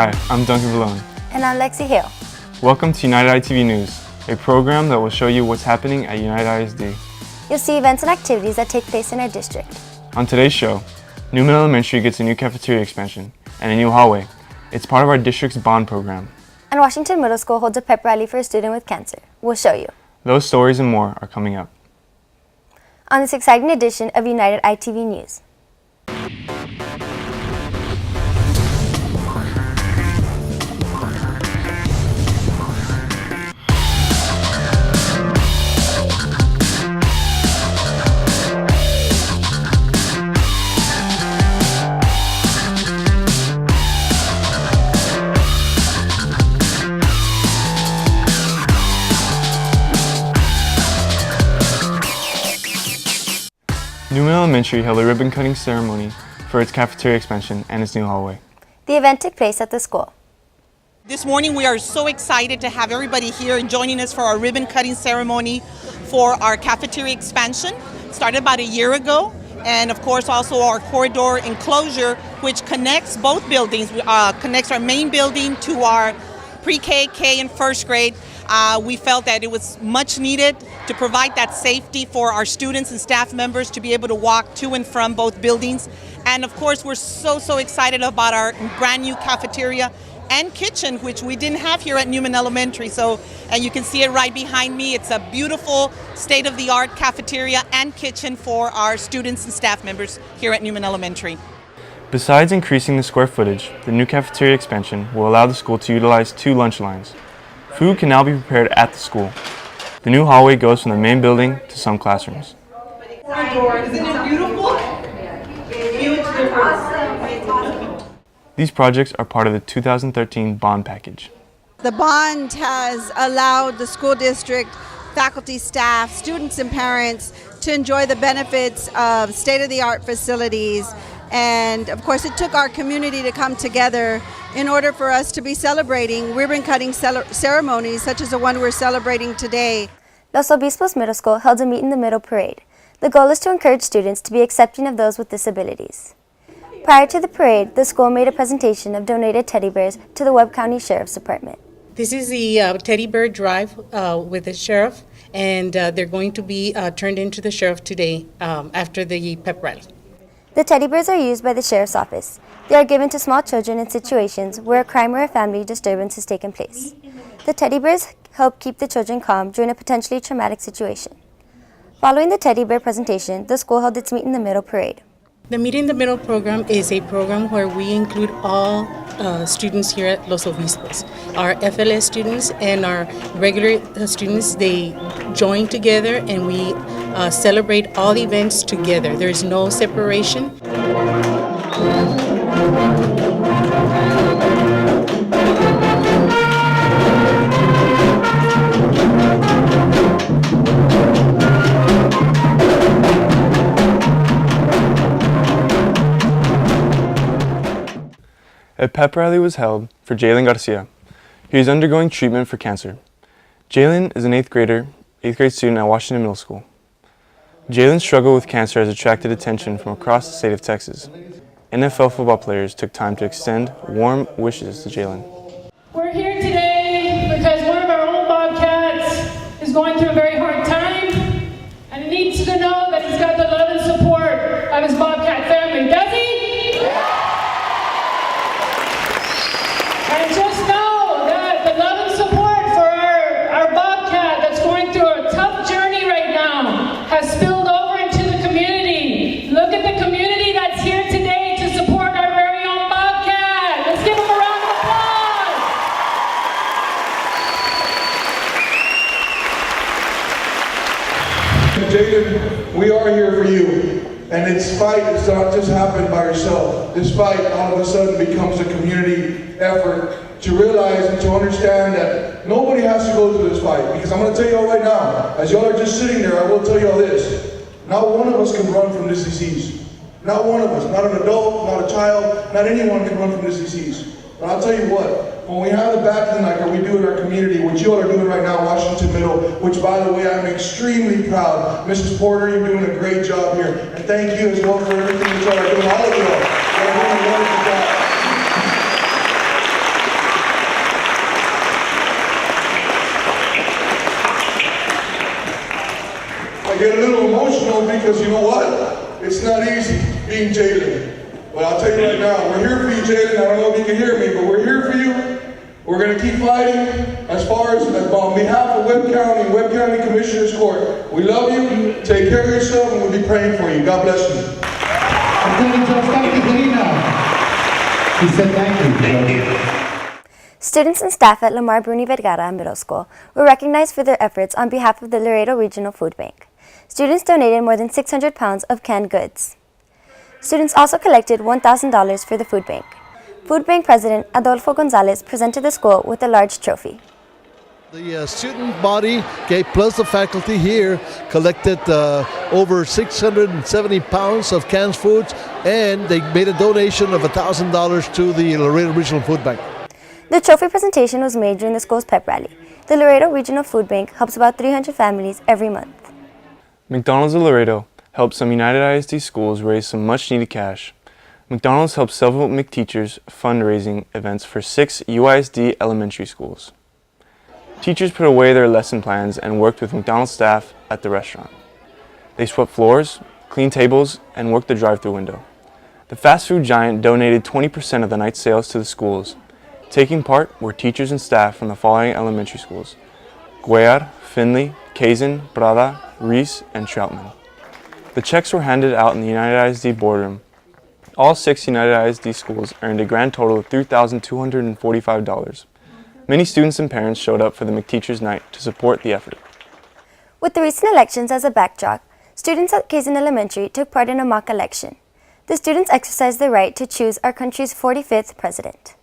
Hi, I'm Duncan Vallone. And I'm Lexi Hale. Welcome to United ITV News, a program that will show you what's happening at United ISD. You'll see events and activities that take place in our district. On today's show, Newman Elementary gets a new cafeteria expansion and a new hallway. It's part of our district's bond program. And Washington Middle School holds a pep rally for a student with cancer. We'll show you. Those stories and more are coming up on this exciting edition of United ITV News. Newman Elementary held a ribbon-cutting ceremony for its cafeteria expansion and its new hallway. The event took place at the school. This morning we are so excited to have everybody here and joining us for our ribbon-cutting ceremony for our cafeteria expansion. It started about a year ago, and of course also our corridor enclosure, which connects both buildings, connects our main building to our pre-K, K, and first grade. We felt that it was much needed to provide that safety for our students and staff members to be able to walk to and from both buildings. And of course, we're so excited about our brand new cafeteria and kitchen, which we didn't have here at Newman Elementary. And you can see it right behind me. It's a beautiful state-of-the-art cafeteria and kitchen for our students and staff members here at Newman Elementary. Besides increasing the square footage, the new cafeteria expansion will allow the school to utilize 2 lunch lines. Food can now be prepared at the school. The new hallway goes from the main building to some classrooms. Isn't it beautiful? These projects are part of the 2013 bond package. The bond has allowed the school district, faculty, staff, students, and parents to enjoy the benefits of state-of-the-art facilities. And of course, it took our community to come together in order for us to be celebrating ribbon-cutting ceremonies such as the one we're celebrating today. Los Obispos Middle School held a Meet in the Middle parade. The goal is to encourage students to be accepting of those with disabilities. Prior to the parade, the school made a presentation of donated teddy bears to the Webb County Sheriff's Department. This is the teddy bear drive with the sheriff, and they're going to be turned into the sheriff today after the pep rally. The teddy bears are used by the Sheriff's Office. They are given to small children in situations where a crime or a family disturbance has taken place. The teddy bears help keep the children calm during a potentially traumatic situation. Following the teddy bear presentation, the school held its Meet in the Middle parade. The Meet in the Middle program is a program where we include all students here at Los Obispos. Our FLS students and our regular students, they join together and we celebrate all events together. There is no separation. A pep rally was held for Jalen Garcia. He is undergoing treatment for cancer. Jalen is an 8th grade student at Washington Middle School. Jalen's struggle with cancer has attracted attention from across the state of Texas. NFL football players took time to extend warm wishes to Jalen. We're here today because one of our own Bobcats is going through a very hard time and needs to know that he's got the love and support of his Bobcat family. Does he? And just know that the love and support for our Bobcat that's going through a tough journey right now has spilled over into the community. Look at the community that's here today to support our very own Bobcat. Let's give them a round of applause. Jaden, we are here for you. And it's not just happened by yourself. This fight all of a sudden becomes a community effort to realize and to understand that nobody has to go through this fight. Because I'm going to tell you all right now, as y'all are just sitting there, I will tell you all this. Not one of us can run from this disease. Not one of us, not an adult, not a child, not anyone can run from this disease. But I'll tell you what, when we have the backing like we do in our community, what you all are doing right now, Washington Middle, which by the way, I'm extremely proud. Mrs. Porter, you're doing a great job here. And thank you as well for everything that y'all are doing, all of y'all. You're doing a wonderful job. get a little emotional because you know what? It's not easy being Jalen. But I'll tell you right now, we're here for you, Jalen. I don't know if you can hear me, but we're here for you. We're going to keep fighting as far as on behalf of Webb County Commissioner's Court. We love you. Take care of yourself, and we'll be praying for you. God bless you. He said thank you. Students and staff at Lamar Bruni Vergara Middle School were recognized for their efforts on behalf of the Laredo Regional Food Bank. Students donated more than 600 pounds of canned goods. Students also collected $1,000 for the food bank. Food Bank President Adolfo Gonzalez presented the school with a large trophy. The student body, plus the faculty here, collected over 670 pounds of canned foods, and they made a donation of $1,000 to the Laredo Regional Food Bank. The trophy presentation was made during the school's pep rally. The Laredo Regional Food Bank helps about 300 families every month. McDonald's of Laredo helped some United ISD schools raise some much-needed cash. McDonald's helped several McTeachers fundraising events for 6 UISD elementary schools. Teachers put away their lesson plans and worked with McDonald's staff at the restaurant. They swept floors, cleaned tables, and worked the drive-thru window. The fast food giant donated 20% of the night's sales to the schools. Taking part were teachers and staff from the following elementary schools: Guayar, Finley, Kazan, Prada, Reese, and Troutman. The checks were handed out in the United ISD boardroom. All 6 United ISD schools earned a grand total of $3,245. Many students and parents showed up for the McTeachers Night to support the effort. With the recent elections as a backdrop, students at Kazan Elementary took part in a mock election. The students exercised their right to choose our country's 45th president.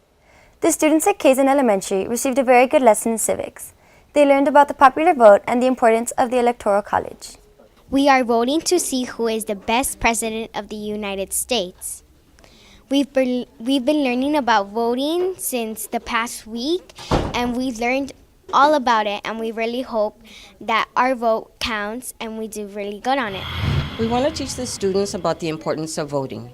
The students at Kazan Elementary received a very good lesson in civics. They learned about the popular vote and the importance of the Electoral College. We are voting to see who is the best president of the United States. We've been learning about voting since the past week, and we learned all about it, and we really hope that our vote counts and we do really good on it. We want to teach the students about the importance of voting.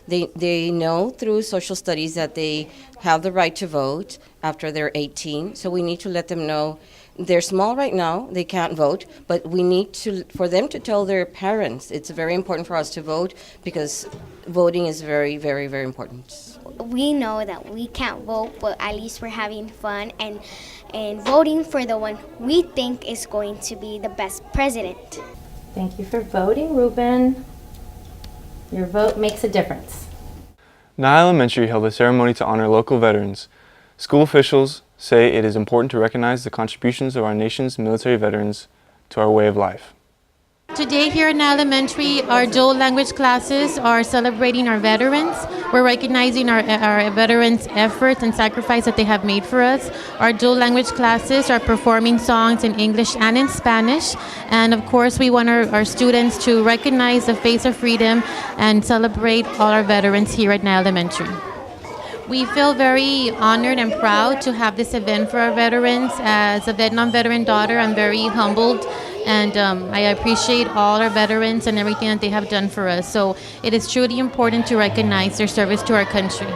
They know through social studies that they have the right to vote after they're 18, so we need to let them know. They're small right now, they can't vote, but we need for them to tell their parents. It's very important for us to vote because voting is very, very, very important. We know that we can't vote, but at least we're having fun and voting for the one we think is going to be the best president. Thank you for voting, Ruben. Your vote makes a difference. Nye Elementary held a ceremony to honor local veterans. School officials say it is important to recognize the contributions of our nation's military veterans to our way of life. Today here in elementary, our dual language classes are celebrating our veterans. We're recognizing our veterans' efforts and sacrifice that they have made for us. Our dual language classes are performing songs in English and in Spanish. And of course, we want our students to recognize the face of freedom and celebrate all our veterans here at Nye Elementary. We feel very honored and proud to have this event for our veterans. As a Vietnam veteran daughter, I'm very humbled, and I appreciate all our veterans and everything that they have done for us. So it is truly important to recognize their service to our country,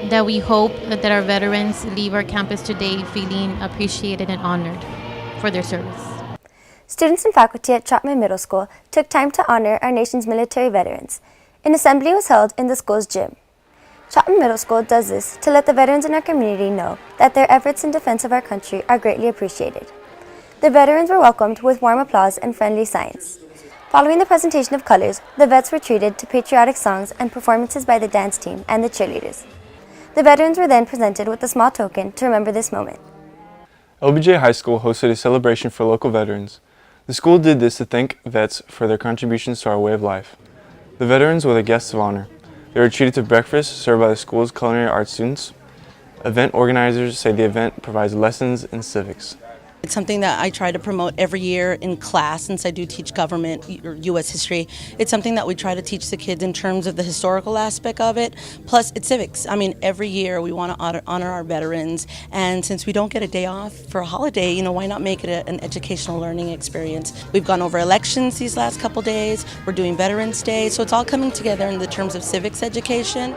that we hope that our veterans leave our campus today feeling appreciated and honored for their service. Students and faculty at Troutman Middle School took time to honor our nation's military veterans. An assembly was held in the school's gym. Troutman Middle School does this to let the veterans in our community know that their efforts in defense of our country are greatly appreciated. The veterans were welcomed with warm applause and friendly signs. Following the presentation of colors, the vets were treated to patriotic songs and performances by the dance team and the cheerleaders. The veterans were then presented with a small token to remember this moment. LBJ High School hosted a celebration for local veterans. The school did this to thank vets for their contributions to our way of life. The veterans were the guests of honor. They were treated to breakfast served by the school's culinary arts students. Event organizers say the event provides lessons in civics. It's something that I try to promote every year in class since I do teach government or U.S. history. It's something that we try to teach the kids in terms of the historical aspect of it, plus it's civics. I mean, every year we want to honor our veterans, and since we don't get a day off for a holiday, why not make it an educational learning experience? We've gone over elections these last couple days, we're doing Veterans Day, so it's all coming together in the terms of civics education.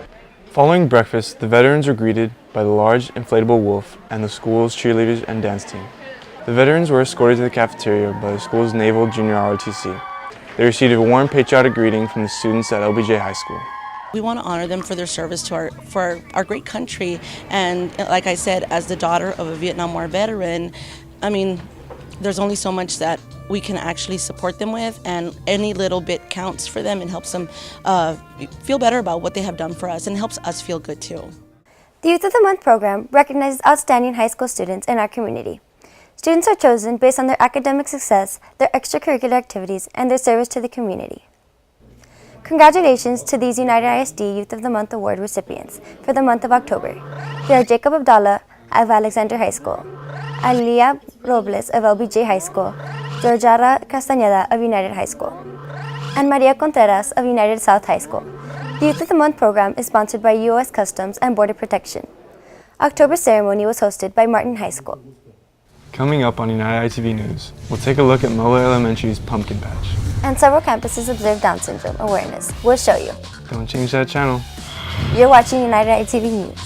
Following breakfast, the veterans were greeted by the large inflatable wolf and the school's cheerleaders and dance team. The veterans were escorted to the cafeteria by the school's Naval Junior ROTC. They received a warm patriotic greeting from the students at LBJ High School. We want to honor them for their service to our great country. And like I said, as the daughter of a Vietnam War veteran, I mean, there's only so much that we can actually support them with, and any little bit counts for them and helps them feel better about what they have done for us, and helps us feel good too. The Youth of the Month program recognizes outstanding high school students in our community. Students are chosen based on their academic success, their extracurricular activities, and their service to the community. Congratulations to these United ISD Youth of the Month Award recipients for the month of October. They are Jacob Abdallah of Alexander High School, Alia Robles of LBJ High School, Georgiara Castañeda of United High School, and Maria Contreras of United South High School. The Youth of the Month program is sponsored by U.S. Customs and Border Protection. October's ceremony was hosted by Martin High School. Coming up on United ITV News, we'll take a look at Muller Elementary's Pumpkin Patch. And several campuses observe Down syndrome awareness. We'll show you. Don't change that channel. You're watching United ITV News.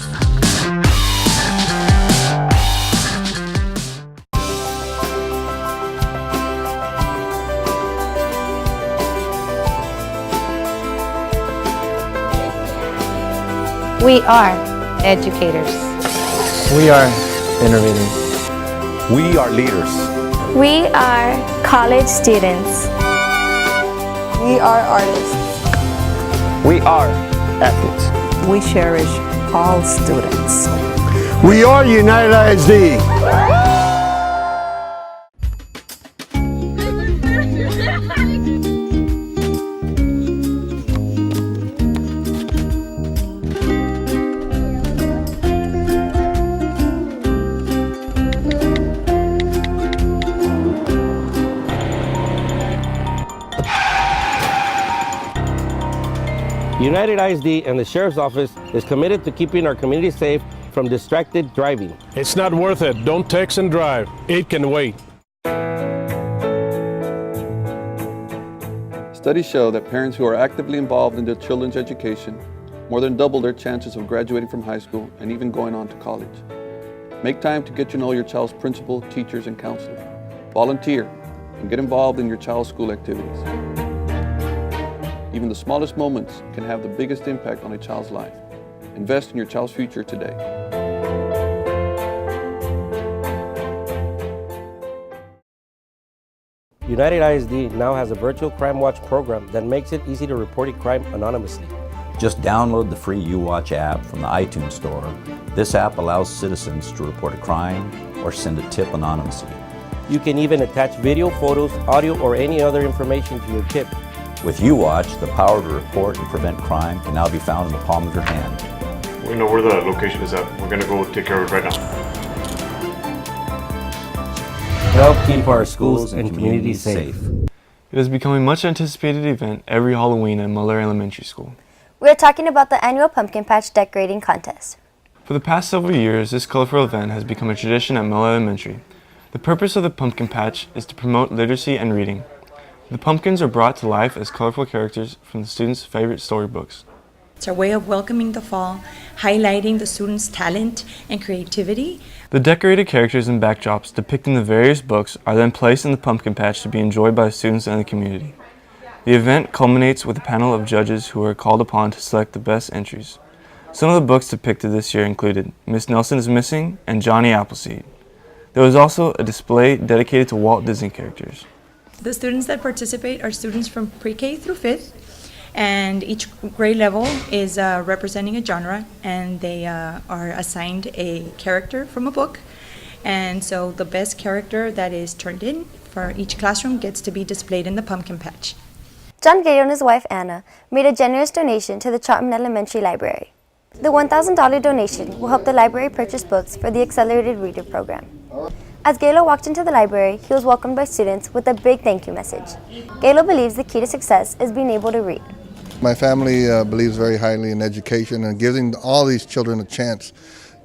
We are educators. We are innovators. We are leaders. We are college students. We are artists. We are athletes. We cherish all students. We are United ISD. United ISD and the Sheriff's Office is committed to keeping our community safe from distracted driving. It's not worth it. Don't text and drive. It can wait. Studies show that parents who are actively involved in their children's education more than double their chances of graduating from high school and even going on to college. Make time to get to know your child's principal, teachers, and counselors. Volunteer and get involved in your child's school activities. Even the smallest moments can have the biggest impact on a child's life. Invest in your child's future today. United ISD now has a virtual crime watch program that makes it easy to report a crime anonymously. Just download the free UWatch app from the iTunes Store. This app allows citizens to report a crime or send a tip anonymously. You can even attach video, photos, audio, or any other information to your tip. With UWatch, the power to report and prevent crime can now be found in the palm of your hand. We know where the location is at. We're going to go take care of it right now. Help keep our schools and communities safe. It is becoming a much anticipated event every Halloween at Muller Elementary School. We are talking about the annual Pumpkin Patch Decorating Contest. For the past several years, this colorful event has become a tradition at Muller Elementary. The purpose of the Pumpkin Patch is to promote literacy and reading. The pumpkins are brought to life as colorful characters from the students' favorite storybooks. It's our way of welcoming the fall, highlighting the students' talent and creativity. The decorated characters and backdrops depicting the various books are then placed in the pumpkin patch to be enjoyed by the students and the community. The event culminates with a panel of judges who are called upon to select the best entries. Some of the books depicted this year included Miss Nelson is Missing and Johnny Appleseed. There was also a display dedicated to Walt Disney characters. The students that participate are students from pre-K through 5th, and each grade level is representing a genre, and they are assigned a character from a book. And so the best character that is turned in for each classroom gets to be displayed in the pumpkin patch. John Gato and his wife Anna made a generous donation to the Chapman Elementary Library. The $1,000 donation will help the library purchase books for the Accelerated Reader program. As Galo walked into the library, he was welcomed by students with a big thank you message. Galo believes the key to success is being able to read. My family believes very highly in education and giving all these children a chance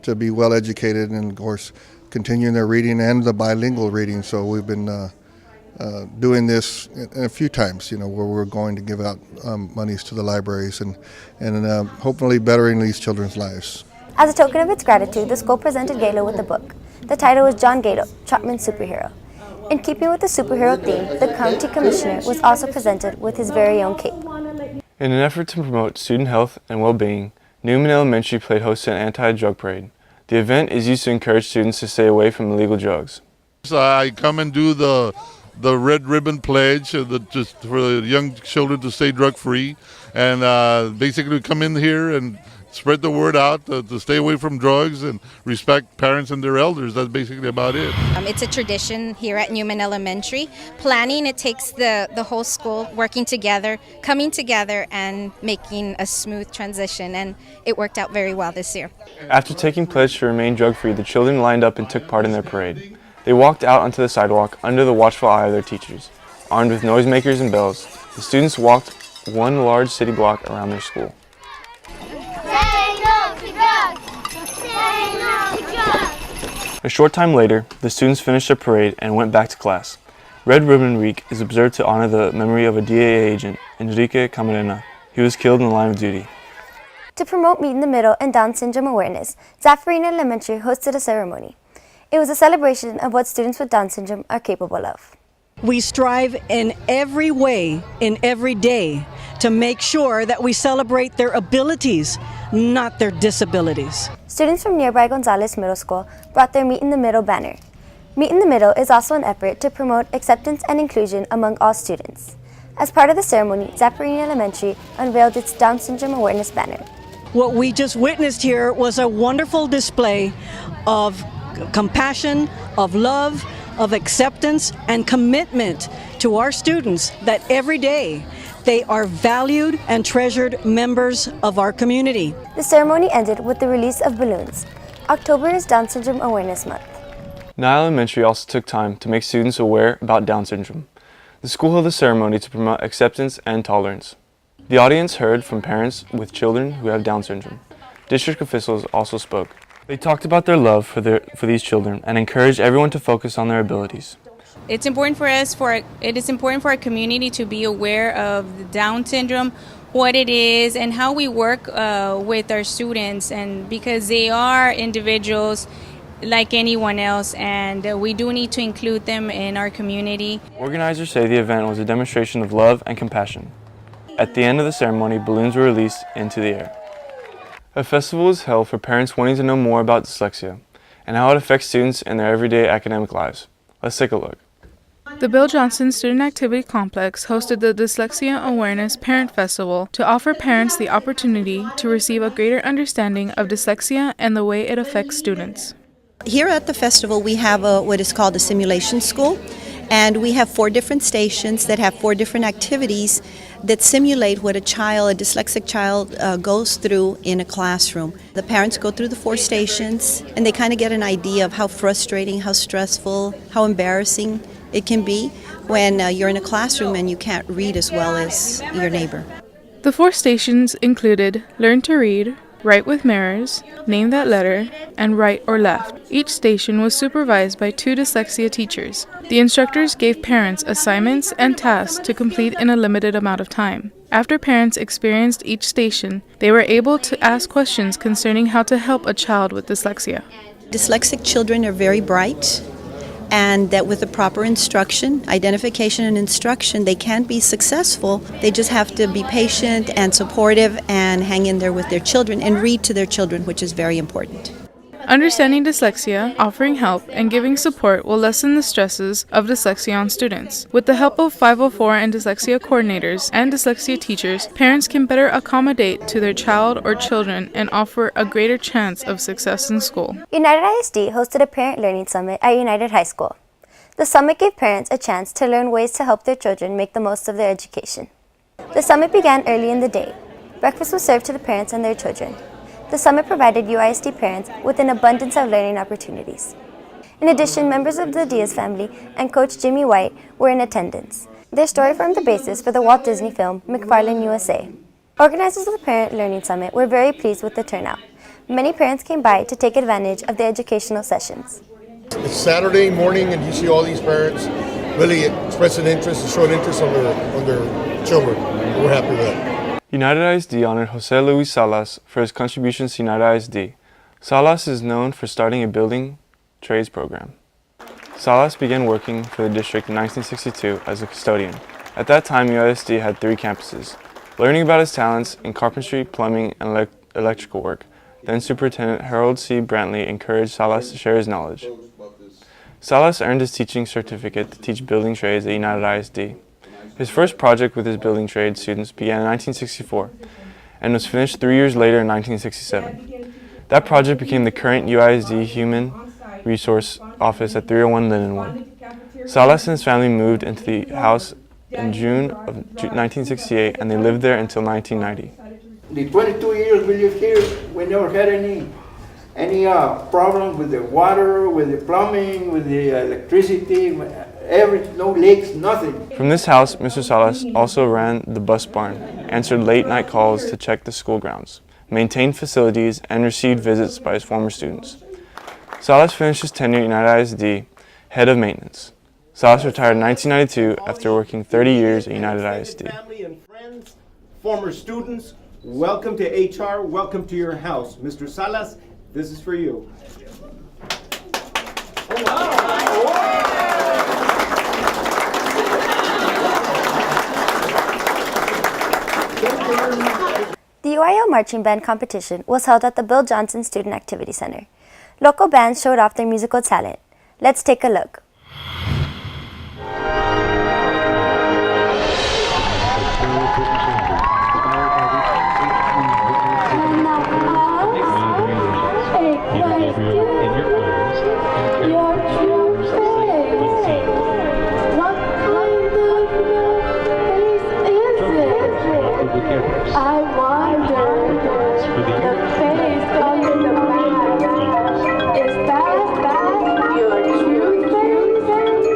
to be well educated and, of course, continuing their reading and the bilingual reading. So we've been doing this a few times, where we're going to give out monies to the libraries and hopefully bettering these children's lives. As a token of its gratitude, the school presented Galo with a book. The title was John Gato, Chapman's Superhero. In keeping with the superhero theme, the county commissioner was also presented with his very own cape. In an effort to promote student health and well-being, Newman Elementary played host to an anti-drug parade. The event is used to encourage students to stay away from illegal drugs. So I come and do the red ribbon pledge just for the young children to stay drug-free, and basically come in here and spread the word out to stay away from drugs and respect parents and their elders. That's basically about it. It's a tradition here at Newman Elementary. Planning, it takes the whole school working together, coming together, and making a smooth transition, and it worked out very well this year. After taking pledge to remain drug-free, the children lined up and took part in their parade. They walked out onto the sidewalk under the watchful eye of their teachers. Armed with noisemakers and bells, the students walked one large city block around their school. A short time later, the students finished their parade and went back to class. Red Ribbon Week is observed to honor the memory of a DAA agent, Enrique Camarena. He was killed in the line of duty. To promote Meet in the Middle and Down syndrome awareness, Zaffarina Elementary hosted a ceremony. It was a celebration of what students with Down syndrome are capable of. We strive in every way, in every day, to make sure that we celebrate their abilities, not their disabilities. Students from nearby Gonzales Middle School brought their Meet in the Middle banner. Meet in the Middle is also an effort to promote acceptance and inclusion among all students. As part of the ceremony, Zaffarina Elementary unveiled its Down syndrome awareness banner. What we just witnessed here was a wonderful display of compassion, of love, of acceptance and commitment to our students that every day they are valued and treasured members of our community. The ceremony ended with the release of balloons. October is Down Syndrome Awareness Month. Nile Elementary also took time to make students aware about Down syndrome. The school held a ceremony to promote acceptance and tolerance. The audience heard from parents with children who have Down syndrome. District officials also spoke. They talked about their love for these children and encouraged everyone to focus on their abilities. It's important for us, it is important for our community to be aware of the Down syndrome, what it is, and how we work with our students, and because they are individuals like anyone else, and we do need to include them in our community. Organizers say the event was a demonstration of love and compassion. At the end of the ceremony, balloons were released into the air. A festival was held for parents wanting to know more about dyslexia and how it affects students in their everyday academic lives. Let's take a look. The Bill Johnson Student Activity Complex hosted the Dyslexia Awareness Parent Festival to offer parents the opportunity to receive a greater understanding of dyslexia and the way it affects students. Here at the festival we have what is called a simulation school, and we have 4 different stations that have 4 different activities that simulate what a dyslexic child goes through in a classroom. The parents go through the 4 stations and they kind of get an idea of how frustrating, how stressful, how embarrassing it can be when you're in a classroom and you can't read as well as your neighbor. The 4 stations included Learn to Read, Write with Mirrors, Name That Letter, and Right or Left. Each station was supervised by 2 dyslexia teachers. The instructors gave parents assignments and tasks to complete in a limited amount of time. After parents experienced each station, they were able to ask questions concerning how to help a child with dyslexia. Dyslexic children are very bright, and that with the proper instruction, identification and instruction, they can be successful. They just have to be patient and supportive and hang in there with their children and read to their children, which is very important. Understanding dyslexia, offering help, and giving support will lessen the stresses of dyslexia on students. With the help of 504 and dyslexia coordinators and dyslexia teachers, parents can better accommodate to their child or children and offer a greater chance of success in school. United ISD hosted a Parent Learning Summit at United High School. The summit gave parents a chance to learn ways to help their children make the most of their education. The summit began early in the day. Breakfast was served to the parents and their children. The summit provided UISD parents with an abundance of learning opportunities. In addition, members of the Diaz family and Coach Jimmy White were in attendance. Their story formed the basis for the Walt Disney film McFarlane USA. Organizers of the Parent Learning Summit were very pleased with the turnout. Many parents came by to take advantage of the educational sessions. It's Saturday morning and you see all these parents really expressing interest and showing interest on their children. We're happy with that. United ISD honored Jose Luis Salas for his contributions to United ISD. Salas is known for starting a building trades program. Salas began working for the district in 1962 as a custodian. At that time, UISD had 3 campuses. Learning about his talents in carpentry, plumbing, and electrical work, then Superintendent Harold C. Brantley encouraged Salas to share his knowledge. Salas earned his teaching certificate to teach building trades at United ISD. His first project with his building trade students began in 1964 and was finished 3 years later in 1967. That project became the current UISD Human Resource Office at 301 Lindenwood. Salas and his family moved into the house in June of 1968 and they lived there until 1990. The 22 years we lived here, we never had any problems with the water, with the plumbing, with the electricity, no leaks, nothing. From this house, Mr. Salas also ran the bus barn, answered late-night calls to check the school grounds, maintained facilities, and received visits by his former students. Salas finished his tenure at United ISD, head of maintenance. Salas retired in 1992 after working 30 years at United ISD. Family and friends, former students, welcome to HR, welcome to your house. Mr. Salas, this is for you. The UIL Marching Band competition was held at the Bill Johnson Student Activity Center. Local bands showed off their musical talent. Let's take a look. I wonder, the face under the mask, is that your true face?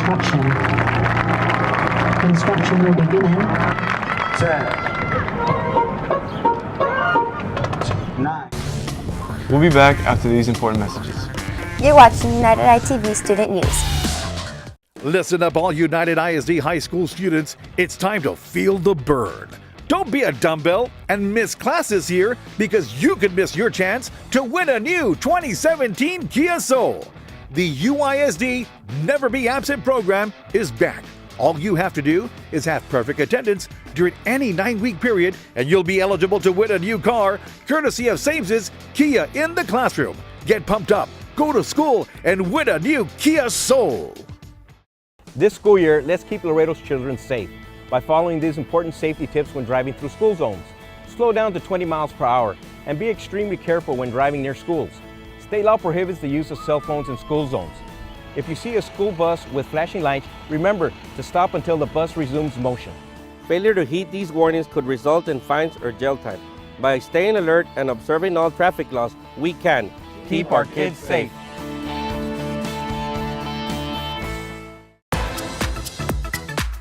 instruction. Instruction will begin in 10, 9. We'll be back after these important messages. You're watching United ITV Student News. Listen up, all United ISD high school students. It's time to feel the burn. Don't be a dumbbell and miss classes here, because you could miss your chance to win a new 2017 Kia Soul. The UISD Never Be Absent program is back. All you have to do is have perfect attendance during any 9-week period, and you'll be eligible to win a new car, courtesy of Sames's Kia in the Classroom. Get pumped up, go to school, and win a new Kia Soul. This school year, let's keep Laredo's children safe by following these important safety tips when driving through school zones. Slow down to 20 miles per hour and be extremely careful when driving near schools. State law prohibits the use of cell phones in school zones. If you see a school bus with flashing lights, remember to stop until the bus resumes motion. Failure to heed these warnings could result in fines or jail time. By staying alert and observing all traffic laws, we can keep our kids safe.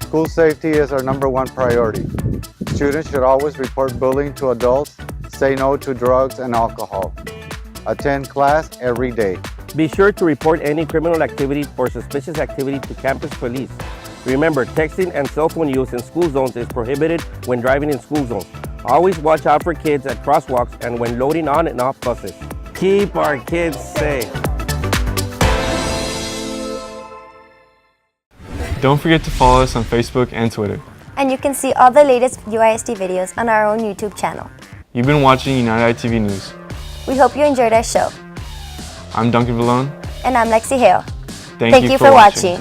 School safety is our #1 priority. Students should always report bullying to adults, say no to drugs and alcohol. Attend class every day. Be sure to report any criminal activity or suspicious activity to campus police. Remember, texting and cell phone use in school zones is prohibited when driving in school zones. Always watch out for kids at crosswalks and when loading on and off buses. Keep our kids safe. Don't forget to follow us on Facebook and Twitter. And you can see all the latest UISD videos on our own YouTube channel. You've been watching United ITV News. We hope you enjoyed our show. I'm Duncan Vallone. And I'm Lexi Hale. Thank you for watching.